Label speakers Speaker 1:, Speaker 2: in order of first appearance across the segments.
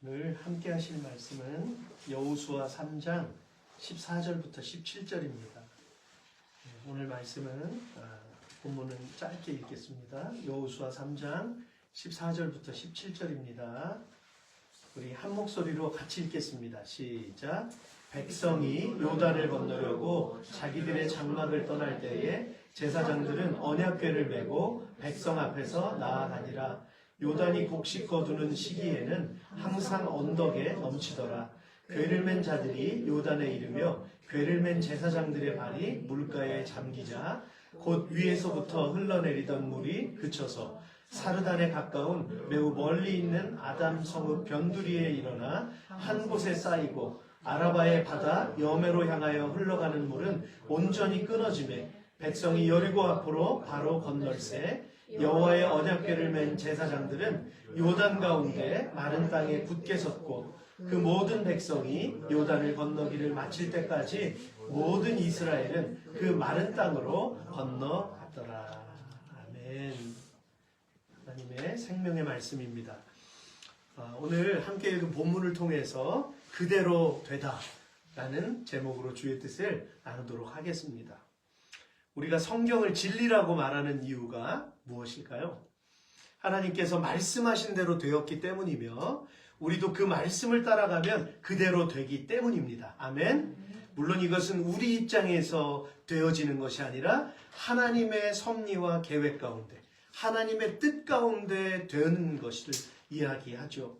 Speaker 1: 오늘 함께 하실 말씀은 여호수아 3장 14절부터 17절입니다. 오늘 말씀은 본문은 짧게 읽겠습니다. 여호수아 3장 14절부터 17절입니다. 우리 한 목소리로 같이 읽겠습니다. 시작. 백성이 요단을 건너려고 자기들의 장막을 떠날 때에 제사장들은 언약궤를 메고 백성 앞에서 나아가니라. 요단이 곡식 거두는 시기에는 항상 언덕에 넘치더라. 궤를 맨 자들이 요단에 이르며 궤를 맨 제사장들의 발이 물가에 잠기자 곧 위에서부터 흘러내리던 물이 그쳐서 사르단에 가까운 매우 멀리 있는 아담 성읍 변두리에 일어나 한 곳에 쌓이고 아라바의 바다 여메로 향하여 흘러가는 물은 온전히 끊어지매 백성이 여리고 앞으로 바로 건널세 여호와의 언약궤를 맨 제사장들은 요단 가운데 마른 땅에 굳게 섰고 그 모든 백성이 요단을 건너기를 마칠 때까지 모든 이스라엘은 그 마른 땅으로 건너갔더라. 아멘. 하나님의 생명의 말씀입니다. 오늘 함께 읽은 본문을 통해서 그대로 되다 라는 제목으로 주의 뜻을 나누도록 하겠습니다. 우리가 성경을 진리라고 말하는 이유가 무엇일까요? 하나님께서 말씀하신 대로 되었기 때문이며 우리도 그 말씀을 따라가면 그대로 되기 때문입니다. 아멘. 물론 이것은 우리 입장에서 되어지는 것이 아니라 하나님의 섭리와 계획 가운데 하나님의 뜻 가운데 되는 것을 이야기하죠.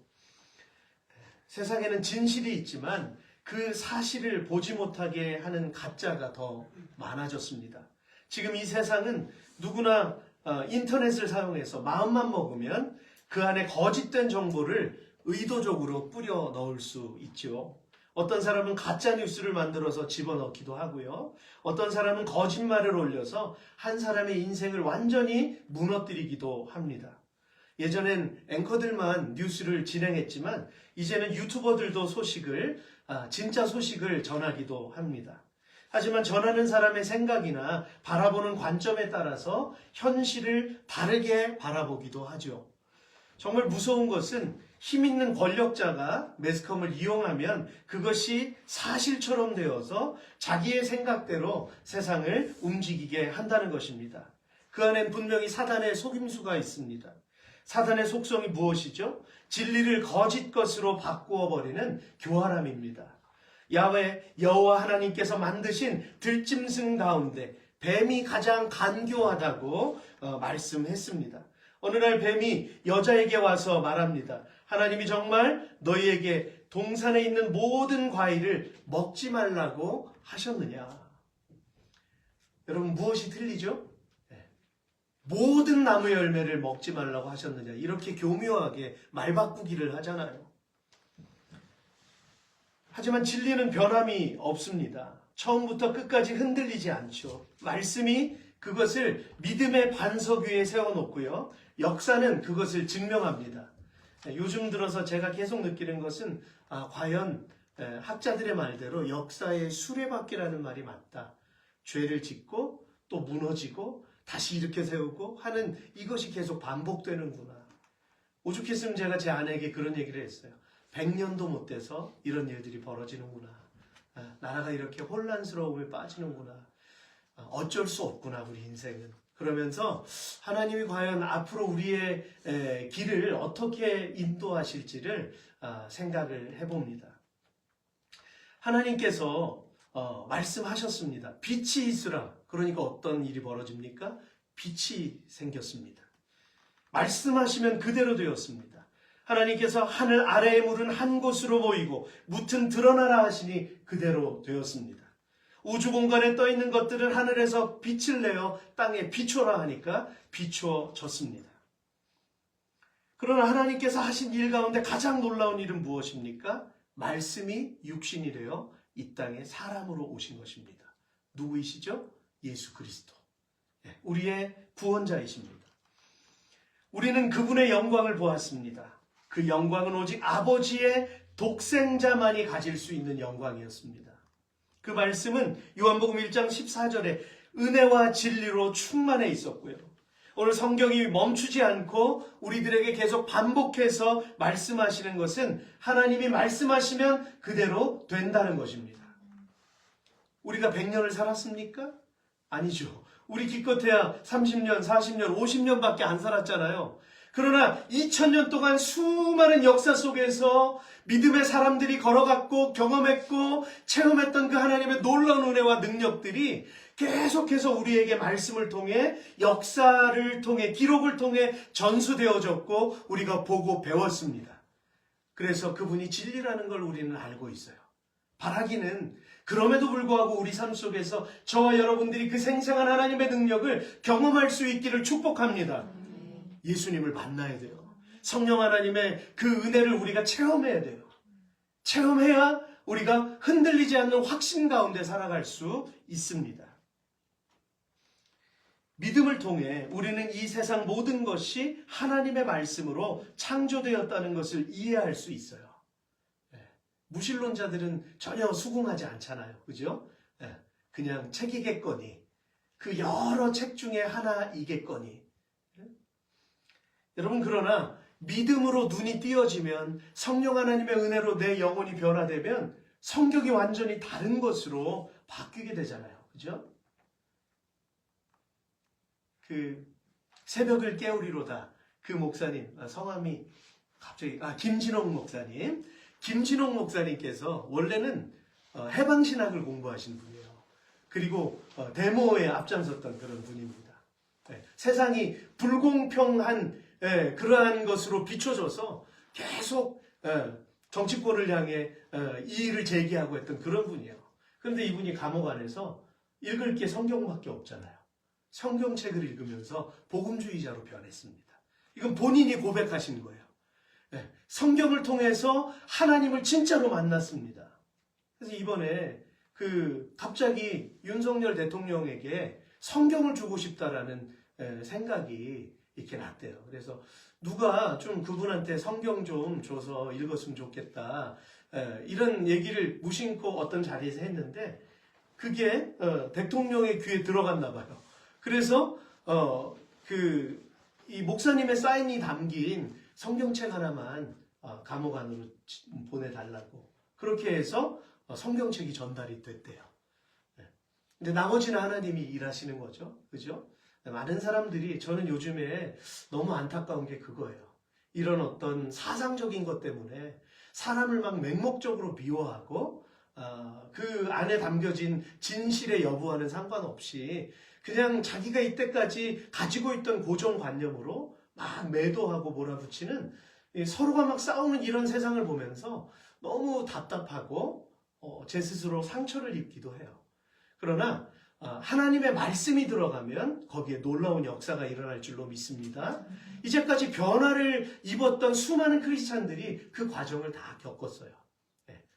Speaker 1: 세상에는 진실이 있지만 그 사실을 보지 못하게 하는 가짜가 더 많아졌습니다. 지금 이 세상은 누구나 인터넷을 사용해서 마음만 먹으면 그 안에 거짓된 정보를 의도적으로 뿌려 넣을 수 있죠. 어떤 사람은 가짜 뉴스를 만들어서 집어넣기도 하고요. 어떤 사람은 거짓말을 올려서 한 사람의 인생을 완전히 무너뜨리기도 합니다. 예전엔 앵커들만 뉴스를 진행했지만 이제는 유튜버들도 진짜 소식을 전하기도 합니다. 하지만 전하는 사람의 생각이나 바라보는 관점에 따라서 현실을 다르게 바라보기도 하죠. 정말 무서운 것은 힘 있는 권력자가 매스컴을 이용하면 그것이 사실처럼 되어서 자기의 생각대로 세상을 움직이게 한다는 것입니다. 그 안엔 분명히 사단의 속임수가 있습니다. 사단의 속성이 무엇이죠? 진리를 거짓 것으로 바꾸어 버리는 교활함입니다. 여호와 하나님께서 만드신 들짐승 가운데 뱀이 가장 간교하다고 말씀했습니다. 어느 날 뱀이 여자에게 와서 말합니다. 하나님이 정말 너희에게 동산에 있는 모든 과일을 먹지 말라고 하셨느냐? 여러분 무엇이 틀리죠? 모든 나무 열매를 먹지 말라고 하셨느냐? 이렇게 교묘하게 말바꾸기를 하잖아요. 하지만 진리는 변함이 없습니다. 처음부터 끝까지 흔들리지 않죠. 말씀이 그것을 믿음의 반석 위에 세워놓고요. 역사는 그것을 증명합니다. 요즘 들어서 제가 계속 느끼는 것은 과연 학자들의 말대로 역사의 수레바퀴라는 말이 맞다. 죄를 짓고 또 무너지고 다시 일으켜 세우고 하는 이것이 계속 반복되는구나. 오죽했으면 제가 제 아내에게 그런 얘기를 했어요. 100년도 못 돼서 이런 일들이 벌어지는구나. 나라가 이렇게 혼란스러움에 빠지는구나. 어쩔 수 없구나 우리 인생은. 그러면서 하나님이 과연 앞으로 우리의 길을 어떻게 인도하실지를 생각을 해봅니다. 하나님께서 말씀하셨습니다. 빛이 있으라. 그러니까 어떤 일이 벌어집니까? 빛이 생겼습니다. 말씀하시면 그대로 되었습니다. 하나님께서 하늘 아래의 물은 한 곳으로 모이고 무튼 드러나라 하시니 그대로 되었습니다. 우주 공간에 떠 있는 것들은 하늘에서 빛을 내어 땅에 비춰라 하니까 비춰졌습니다. 그러나 하나님께서 하신 일 가운데 가장 놀라운 일은 무엇입니까? 말씀이 육신이 되어 이 땅에 사람으로 오신 것입니다. 누구이시죠? 예수 그리스도. 우리의 구원자이십니다. 우리는 그분의 영광을 보았습니다. 그 영광은 오직 아버지의 독생자만이 가질 수 있는 영광이었습니다. 그 말씀은 요한복음 1장 14절에 은혜와 진리로 충만해 있었고요. 오늘 성경이 멈추지 않고 우리들에게 계속 반복해서 말씀하시는 것은 하나님이 말씀하시면 그대로 된다는 것입니다. 우리가 100년을 살았습니까? 아니죠. 우리 기껏해야 30년, 40년, 50년밖에 안 살았잖아요. 그러나 2000년 동안 수많은 역사 속에서 믿음의 사람들이 걸어갔고 경험했고 체험했던 그 하나님의 놀라운 은혜와 능력들이 계속해서 우리에게 말씀을 통해 역사를 통해 기록을 통해 전수되어졌고 우리가 보고 배웠습니다. 그래서 그분이 진리라는 걸 우리는 알고 있어요. 바라기는 그럼에도 불구하고 우리 삶 속에서 저와 여러분들이 그 생생한 하나님의 능력을 경험할 수 있기를 축복합니다. 예수님을 만나야 돼요. 성령 하나님의 그 은혜를 우리가 체험해야 돼요. 체험해야 우리가 흔들리지 않는 확신 가운데 살아갈 수 있습니다. 믿음을 통해 우리는 이 세상 모든 것이 하나님의 말씀으로 창조되었다는 것을 이해할 수 있어요. 무신론자들은 전혀 수긍하지 않잖아요. 그죠? 그냥 책이겠거니, 그 여러 책 중에 하나이겠거니. 여러분, 그러나 믿음으로 눈이 띄어지면, 성령 하나님의 은혜로 내 영혼이 변화되면 성격이 완전히 다른 것으로 바뀌게 되잖아요. 그죠? 그 새벽을 깨우리로다, 그 목사님, 성함이 갑자기 김진홍 목사님. 김진홍 목사님께서 원래는 해방신학을 공부하신 분이에요. 그리고 데모에 앞장섰던 그런 분입니다. 세상이 불공평한 그러한 것으로 비춰져서 계속 정치권을 향해 이의를 제기하고 했던 그런 분이에요. 그런데 이분이 감옥 안에서 읽을 게 성경밖에 없잖아요. 성경책을 읽으면서 복음주의자로 변했습니다. 이건 본인이 고백하신 거예요. 성경을 통해서 하나님을 진짜로 만났습니다. 그래서 이번에 갑자기 윤석열 대통령에게 성경을 주고 싶다라는 생각이 이렇게 났대요. 그래서 누가 좀 그분한테 성경 좀 줘서 읽었으면 좋겠다, 이런 얘기를 무심코 어떤 자리에서 했는데 그게 대통령의 귀에 들어갔나 봐요. 그래서 이 목사님의 사인이 담긴 성경책 하나만 감옥 안으로 보내달라고 그렇게 해서 성경책이 전달이 됐대요. 근데 나머지는 하나님이 일하시는 거죠. 그죠? 많은 사람들이, 저는 요즘에 너무 안타까운 게 그거예요. 이런 어떤 사상적인 것 때문에 사람을 막 맹목적으로 미워하고 그 안에 담겨진 진실의 여부와는 상관없이 그냥 자기가 이때까지 가지고 있던 고정관념으로 막 매도하고 몰아붙이는, 서로가 막 싸우는 이런 세상을 보면서 너무 답답하고 제 스스로 상처를 입기도 해요. 그러나 하나님의 말씀이 들어가면 거기에 놀라운 역사가 일어날 줄로 믿습니다. 이제까지 변화를 입었던 수많은 크리스찬들이 그 과정을 다 겪었어요.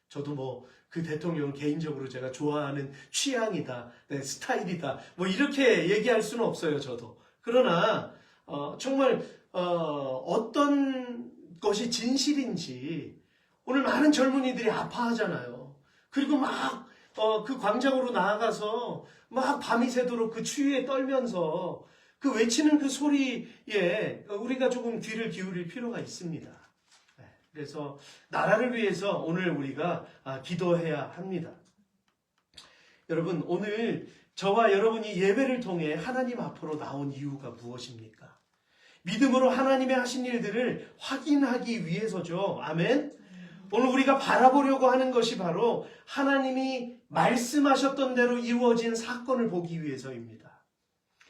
Speaker 1: 저도 그 대통령은 개인적으로 제가 좋아하는 취향이다, 스타일이다, 이렇게 얘기할 수는 없어요, 저도. 그러나 정말 어떤 것이 진실인지 오늘 많은 젊은이들이 아파하잖아요. 그리고 막 그 광장으로 나아가서 막 밤이 새도록 그 추위에 떨면서 그 외치는 그 소리에 우리가 조금 귀를 기울일 필요가 있습니다. 그래서 나라를 위해서 오늘 우리가 기도해야 합니다. 여러분, 오늘 저와 여러분이 예배를 통해 하나님 앞으로 나온 이유가 무엇입니까? 믿음으로 하나님의 하신 일들을 확인하기 위해서죠. 아멘. 오늘 우리가 바라보려고 하는 것이 바로 하나님이 말씀하셨던 대로 이루어진 사건을 보기 위해서입니다.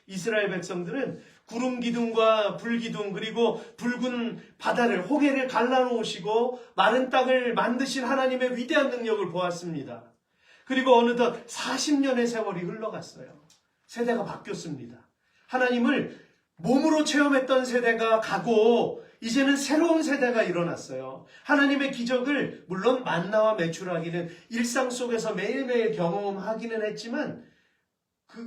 Speaker 1: 이스라엘 백성들은 구름 기둥과 불 기둥, 그리고 붉은 바다를, 호계를 갈라놓으시고 마른 땅을 만드신 하나님의 위대한 능력을 보았습니다. 그리고 어느덧 40년의 세월이 흘러갔어요. 세대가 바뀌었습니다. 하나님을 몸으로 체험했던 세대가 가고 이제는 새로운 세대가 일어났어요. 하나님의 기적을 물론 만나와 메추라기는 일상 속에서 매일매일 경험하기는 했지만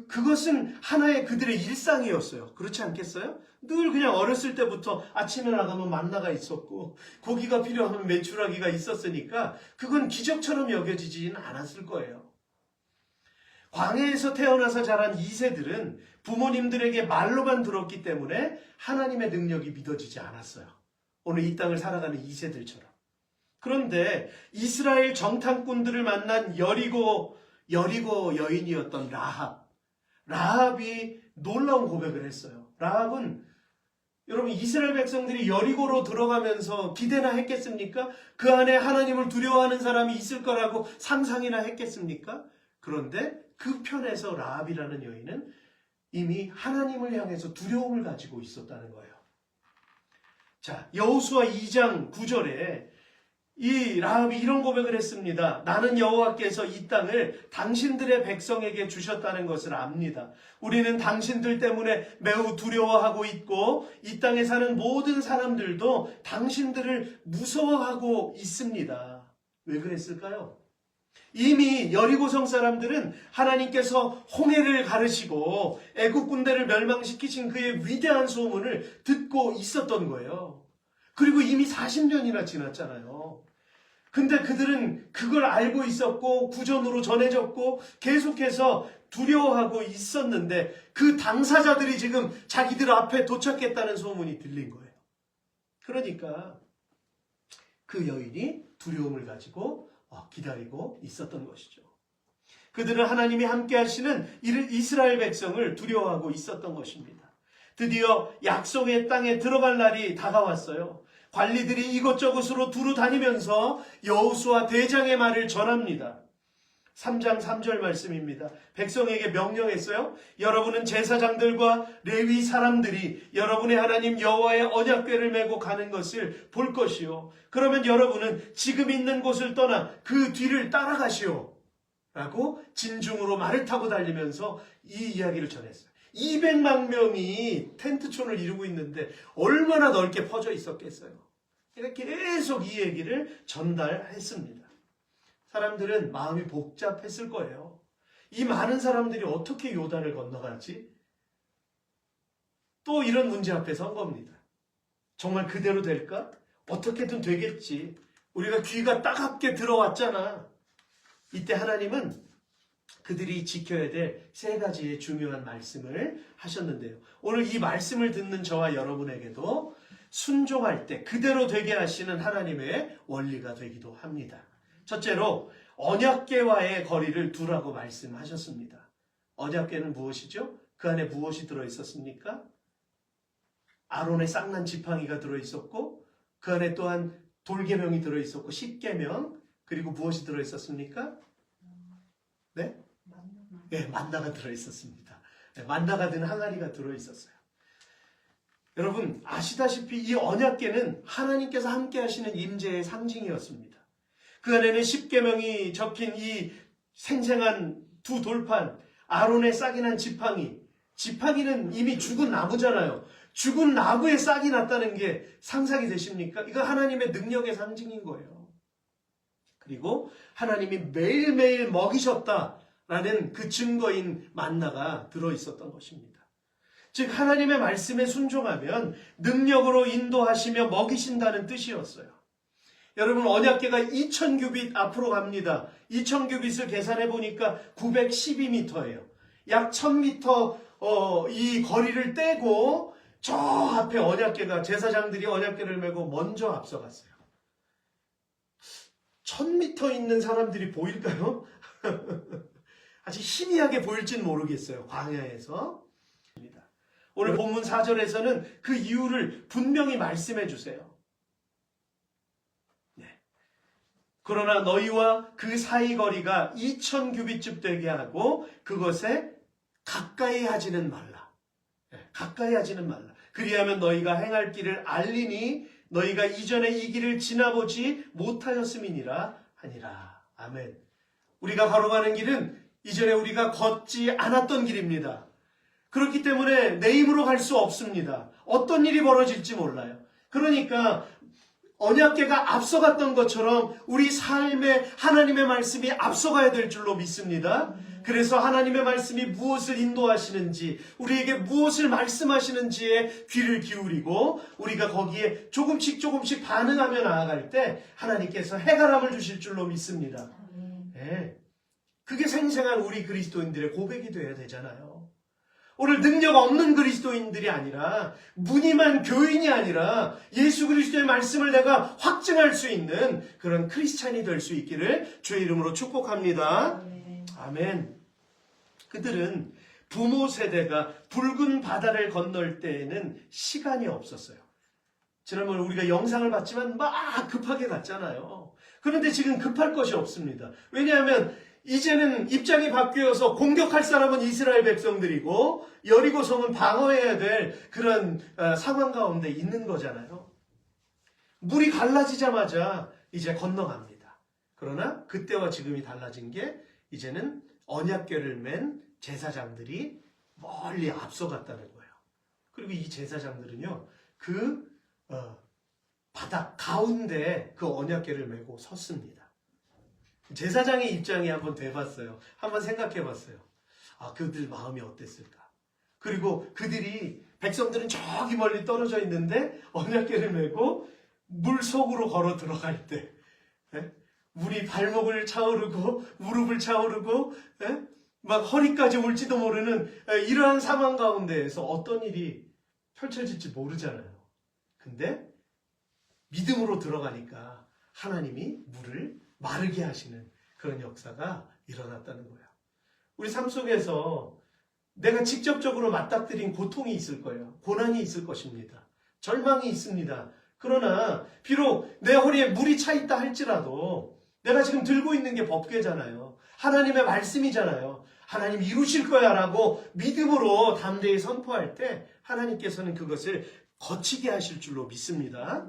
Speaker 1: 그것은 하나의 그들의 일상이었어요. 그렇지 않겠어요? 늘 그냥 어렸을 때부터 아침에 나가면 만나가 있었고 고기가 필요하면 메추라기가 있었으니까 그건 기적처럼 여겨지지는 않았을 거예요. 광야에서 태어나서 자란 2세들은 부모님들에게 말로만 들었기 때문에 하나님의 능력이 믿어지지 않았어요. 오늘 이 땅을 살아가는 2세들처럼. 그런데 이스라엘 정탐꾼들을 만난 여리고 여인이었던 라합이 놀라운 고백을 했어요. 라합은 여러분 이스라엘 백성들이 여리고로 들어가면서 기대나 했겠습니까? 그 안에 하나님을 두려워하는 사람이 있을 거라고 상상이나 했겠습니까? 그런데 그 편에서 라합이라는 여인은 이미 하나님을 향해서 두려움을 가지고 있었다는 거예요. 자, 여호수아 2장 9절에 이 라합이 이런 고백을 했습니다. 나는 여호와께서 이 땅을 당신들의 백성에게 주셨다는 것을 압니다. 우리는 당신들 때문에 매우 두려워하고 있고 이 땅에 사는 모든 사람들도 당신들을 무서워하고 있습니다. 왜 그랬을까요? 이미 여리고성 사람들은 하나님께서 홍해를 가르시고 애국 군대를 멸망시키신 그의 위대한 소문을 듣고 있었던 거예요. 그리고 이미 40년이나 지났잖아요. 근데 그들은 그걸 알고 있었고 구전으로 전해졌고 계속해서 두려워하고 있었는데 그 당사자들이 지금 자기들 앞에 도착했다는 소문이 들린 거예요. 그러니까 그 여인이 두려움을 가지고 기다리고 있었던 것이죠. 그들은 하나님이 함께 하시는 이스라엘 백성을 두려워하고 있었던 것입니다. 드디어 약속의 땅에 들어갈 날이 다가왔어요. 관리들이 이곳저곳으로 두루 다니면서 여호수아 대장의 말을 전합니다. 3장 3절 말씀입니다. 백성에게 명령했어요. 여러분은 제사장들과 레위 사람들이 여러분의 하나님 여호와의 언약궤를 메고 가는 것을 볼 것이요. 그러면 여러분은 지금 있는 곳을 떠나 그 뒤를 따라가시오. 라고 진중으로 말을 타고 달리면서 이 이야기를 전했어요. 200만 명이 텐트촌을 이루고 있는데 얼마나 넓게 퍼져 있었겠어요. 이렇게 계속 이 얘기를 전달했습니다. 사람들은 마음이 복잡했을 거예요. 이 많은 사람들이 어떻게 요단을 건너가지? 또 이런 문제 앞에 선 겁니다. 정말 그대로 될까? 어떻게든 되겠지. 우리가 귀가 따갑게 들어왔잖아. 이때 하나님은 그들이 지켜야 될 3가지의 중요한 말씀을 하셨는데요. 오늘 이 말씀을 듣는 저와 여러분에게도 순종할 때 그대로 되게 하시는 하나님의 원리가 되기도 합니다. 첫째로 언약궤와의 거리를 두라고 말씀하셨습니다. 언약궤는 무엇이죠? 그 안에 무엇이 들어있었습니까? 아론의 쌍난 지팡이가 들어있었고 그 안에 또한 돌계명이 들어있었고 십계명 그리고 무엇이 들어있었습니까? 네? 네, 만나가 들어있었습니다. 네, 만나가 든 항아리가 들어있었어요. 여러분 아시다시피 이 언약궤는 하나님께서 함께 하시는 임재의 상징이었습니다. 그 안에는 십계명이 적힌 이 생생한 2 돌판, 아론의 싹이 난 지팡이는 이미 죽은 나무잖아요. 죽은 나무에 싹이 났다는 게 상상이 되십니까? 이거 하나님의 능력의 상징인 거예요. 그리고 하나님이 매일매일 먹이셨다라는 그 증거인 만나가 들어있었던 것입니다. 즉 하나님의 말씀에 순종하면 능력으로 인도하시며 먹이신다는 뜻이었어요. 여러분 언약궤가 2000규빗 앞으로 갑니다. 2000규빗을 계산해 보니까 912m예요. 약 1000m 이 거리를 떼고 저 앞에 언약궤가 제사장들이 언약궤를 메고 먼저 앞서갔어요. 1000m 있는 사람들이 보일까요? 아직 희미하게 보일지는 모르겠어요. 광야에서. 오늘 본문 4절에서는 그 이유를 분명히 말씀해 주세요. 네. 그러나 너희와 그 사이 거리가 2000규빗쯤 되게 하고 그것에 가까이 하지는 말라. 네. 가까이 하지는 말라. 그리하면 너희가 행할 길을 알리니 너희가 이전에 이 길을 지나보지 못하였음이니라 하니라. 아멘. 우리가 걸어가는 길은 이전에 우리가 걷지 않았던 길입니다. 그렇기 때문에 내 힘으로 갈 수 없습니다. 어떤 일이 벌어질지 몰라요. 그러니까 언약궤가 앞서갔던 것처럼 우리 삶에 하나님의 말씀이 앞서가야 될 줄로 믿습니다. 그래서 하나님의 말씀이 무엇을 인도하시는지, 우리에게 무엇을 말씀하시는지에 귀를 기울이고 우리가 거기에 조금씩 반응하며 나아갈 때 하나님께서 해가람을 주실 줄로 믿습니다. 네. 그게 생생한 우리 그리스도인들의 고백이 되어야 되잖아요. 오늘 능력 없는 그리스도인들이 아니라, 무늬만 교인이 아니라 예수 그리스도의 말씀을 내가 확증할 수 있는 그런 크리스찬이 될 수 있기를 주의 이름으로 축복합니다. 아멘. 그들은 부모 세대가 붉은 바다를 건널 때에는 시간이 없었어요. 지난번에 우리가 영상을 봤지만 막 급하게 갔잖아요. 그런데 지금 급할 것이 없습니다. 왜냐하면 이제는 입장이 바뀌어서 공격할 사람은 이스라엘 백성들이고 여리고 성은 방어해야 될 그런 상황 가운데 있는 거잖아요. 물이 갈라지자마자 이제 건너갑니다. 그러나 그때와 지금이 달라진 게 이제는 언약궤를 맨 제사장들이 멀리 앞서갔다는 거예요. 그리고 이 제사장들은요, 그 바다 가운데 그 언약궤를 메고 섰습니다. 제사장의 입장이 한번 돼봤어요. 한번 생각해봤어요. 아, 그들 마음이 어땠을까? 그리고 그들이, 백성들은 저기 멀리 떨어져 있는데 언약궤를 메고 물 속으로 걸어 들어갈 때, 물이 발목을 차오르고 무릎을 차오르고 막 허리까지 올지도 모르는 이러한 상황 가운데에서 어떤 일이 펼쳐질지 모르잖아요. 근데 믿음으로 들어가니까 하나님이 물을 마르게 하시는 그런 역사가 일어났다는 거예요. 우리 삶 속에서 내가 직접적으로 맞닥뜨린 고통이 있을 거예요. 고난이 있을 것입니다. 절망이 있습니다. 그러나 비록 내 허리에 물이 차 있다 할지라도 내가 지금 들고 있는 게 법궤잖아요. 하나님의 말씀이잖아요. 하나님 이루실 거야 라고 믿음으로 담대히 선포할 때 하나님께서는 그것을 거치게 하실 줄로 믿습니다.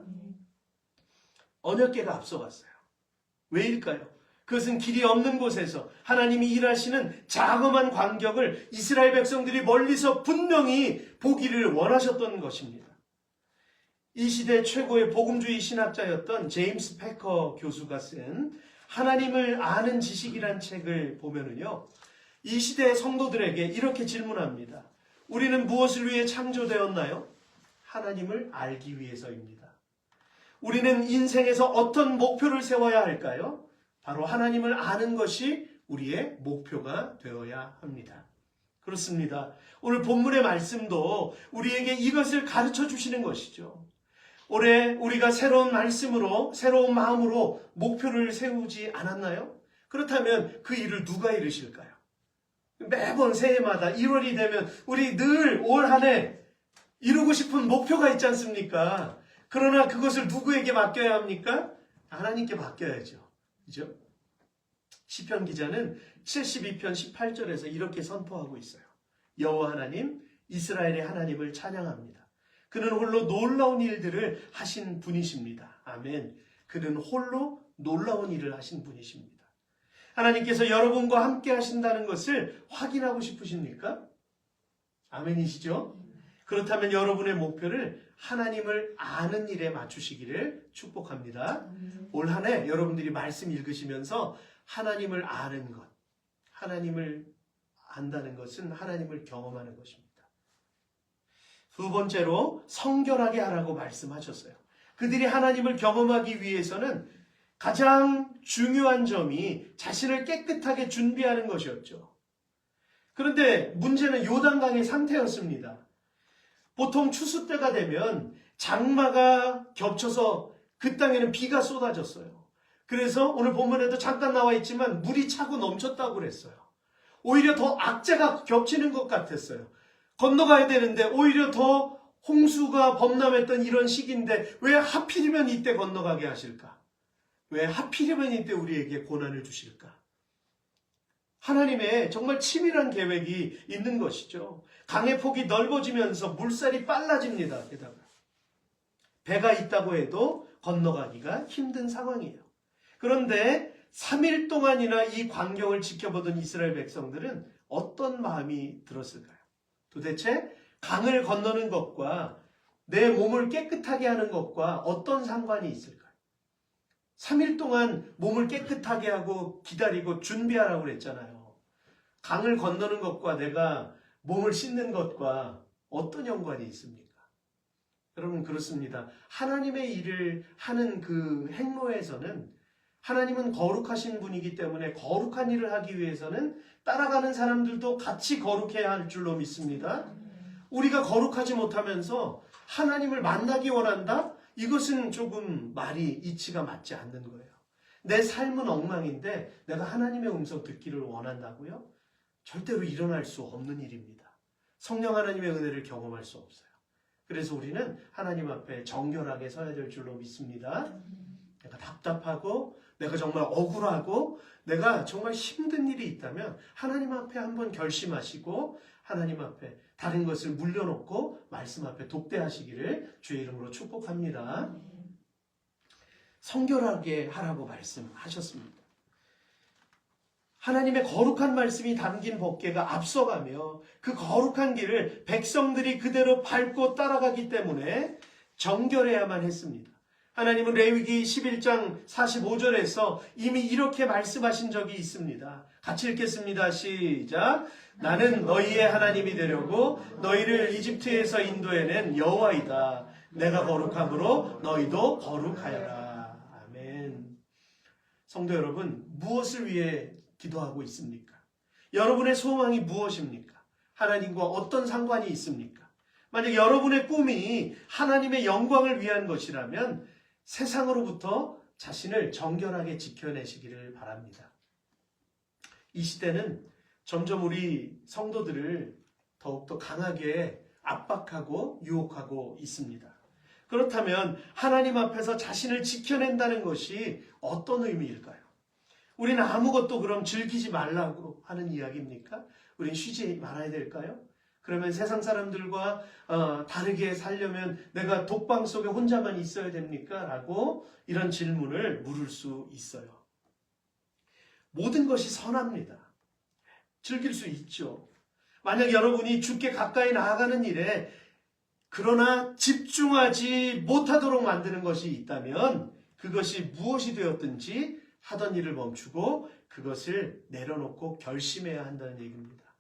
Speaker 1: 언약궤가 앞서갔어요. 왜일까요? 그것은 길이 없는 곳에서 하나님이 일하시는 자그마한 광경을 이스라엘 백성들이 멀리서 분명히 보기를 원하셨던 것입니다. 이 시대 최고의 복음주의 신학자였던 제임스 패커 교수가 쓴 하나님을 아는 지식이란 책을 보면은요, 이 시대의 성도들에게 이렇게 질문합니다. 우리는 무엇을 위해 창조되었나요? 하나님을 알기 위해서입니다. 우리는 인생에서 어떤 목표를 세워야 할까요? 바로 하나님을 아는 것이 우리의 목표가 되어야 합니다. 그렇습니다. 오늘 본문의 말씀도 우리에게 이것을 가르쳐 주시는 것이죠. 올해 우리가 새로운 말씀으로, 새로운 마음으로 목표를 세우지 않았나요? 그렇다면 그 일을 누가 이루실까요? 매번 새해마다 1월이 되면 우리 늘 올 한 해 이루고 싶은 목표가 있지 않습니까? 그러나 그것을 누구에게 맡겨야 합니까? 하나님께 맡겨야죠. 그죠? 시편 기자는 72편 18절에서 이렇게 선포하고 있어요. 여호와 하나님, 이스라엘의 하나님을 찬양합니다. 그는 홀로 놀라운 일들을 하신 분이십니다. 아멘. 그는 홀로 놀라운 일을 하신 분이십니다. 하나님께서 여러분과 함께 하신다는 것을 확인하고 싶으십니까? 아멘이시죠? 그렇다면 여러분의 목표를 하나님을 아는 일에 맞추시기를 축복합니다. 올 한 해 여러분들이 말씀 읽으시면서 하나님을 아는 것, 하나님을 안다는 것은 하나님을 경험하는 것입니다. 두 번째로 성결하게 하라고 말씀하셨어요. 그들이 하나님을 경험하기 위해서는 가장 중요한 점이 자신을 깨끗하게 준비하는 것이었죠. 그런데 문제는 요단강의 상태였습니다. 보통 추수 때가 되면 장마가 겹쳐서 그 땅에는 비가 쏟아졌어요. 그래서 오늘 본문에도 잠깐 나와 있지만 물이 차고 넘쳤다고 그랬어요. 오히려 더 악재가 겹치는 것 같았어요. 건너가야 되는데 오히려 더 홍수가 범람했던 이런 시기인데 왜 하필이면 이때 건너가게 하실까? 왜 하필이면 이때 우리에게 고난을 주실까? 하나님의 정말 치밀한 계획이 있는 것이죠. 강의 폭이 넓어지면서 물살이 빨라집니다. 게다가 배가 있다고 해도 건너가기가 힘든 상황이에요. 그런데 3일 동안이나 이 광경을 지켜보던 이스라엘 백성들은 어떤 마음이 들었을까요? 도대체 강을 건너는 것과 내 몸을 깨끗하게 하는 것과 어떤 상관이 있을까요? 3일 동안 몸을 깨끗하게 하고 기다리고 준비하라고 그랬잖아요. 강을 건너는 것과 내가 몸을 씻는 것과 어떤 연관이 있습니까? 여러분 그렇습니다. 하나님의 일을 하는 그 행로에서는 하나님은 거룩하신 분이기 때문에 거룩한 일을 하기 위해서는 따라가는 사람들도 같이 거룩해야 할 줄로 믿습니다. 우리가 거룩하지 못하면서 하나님을 만나기 원한다? 이것은 조금 말이 이치가 맞지 않는 거예요. 내 삶은 엉망인데 내가 하나님의 음성 듣기를 원한다고요? 절대로 일어날 수 없는 일입니다. 성령 하나님의 은혜를 경험할 수 없어요. 그래서 우리는 하나님 앞에 정결하게 서야 될 줄로 믿습니다. 내가 답답하고 내가 정말 억울하고 내가 정말 힘든 일이 있다면 하나님 앞에 한번 결심하시고 하나님 앞에 다른 것을 물려놓고 말씀 앞에 독대하시기를 주의 이름으로 축복합니다. 성결하게 하라고 말씀하셨습니다. 하나님의 거룩한 말씀이 담긴 법궤가 앞서가며 그 거룩한 길을 백성들이 그대로 밟고 따라가기 때문에 정결해야만 했습니다. 하나님은 레위기 11장 45절에서 이미 이렇게 말씀하신 적이 있습니다. 같이 읽겠습니다. 시작. 나는 너희의 하나님이 되려고 너희를 이집트에서 인도해낸 여호와이다. 내가 거룩함으로 너희도 거룩하여라. 아멘. 성도 여러분, 무엇을 위해 기도하고 있습니까? 여러분의 소망이 무엇입니까? 하나님과 어떤 상관이 있습니까? 만약 여러분의 꿈이 하나님의 영광을 위한 것이라면 세상으로부터 자신을 정결하게 지켜내시기를 바랍니다. 이 시대는 점점 우리 성도들을 더욱더 강하게 압박하고 유혹하고 있습니다. 그렇다면 하나님 앞에서 자신을 지켜낸다는 것이 어떤 의미일까요? 우리는 아무것도 그럼 즐기지 말라고 하는 이야기입니까? 우린 쉬지 말아야 될까요? 그러면 세상 사람들과 다르게 살려면 내가 독방 속에 혼자만 있어야 됩니까? 라고 이런 질문을 물을 수 있어요. 모든 것이 선합니다. 즐길 수 있죠. 만약 여러분이 주께 가까이 나아가는 일에 그러나 집중하지 못하도록 만드는 것이 있다면 그것이 무엇이 되었든지 하던 일을 멈추고 그것을 내려놓고 결심해야 한다는 얘기입니다.